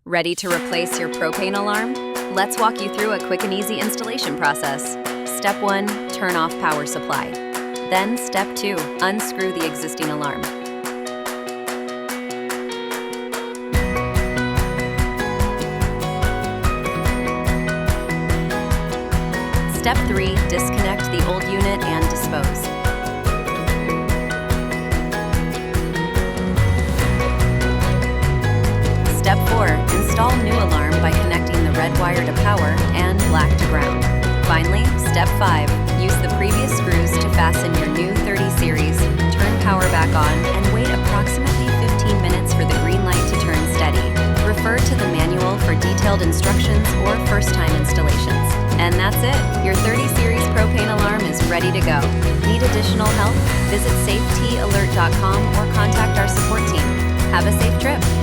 Ready to replace your propane alarm? Let's walk you through a quick and easy installation process. Step 1. Turn off power supply. Then Step 2. Unscrew the existing alarm. Step 3. Disconnect the old unit and dispose. Step 4. Install new alarm by connecting the red wire to power and black to ground. Finally, Step 5. Use the previous screws to fasten your new 30 series, turn power back on, and wait approximately 15 minutes for the green light to turn steady. Refer to the manual for detailed instructions or first-time installations. And that's it! Your 30 series propane alarm is ready to go. Need additional help? Visit safetyalert.com or contact our support team. Have a safe trip!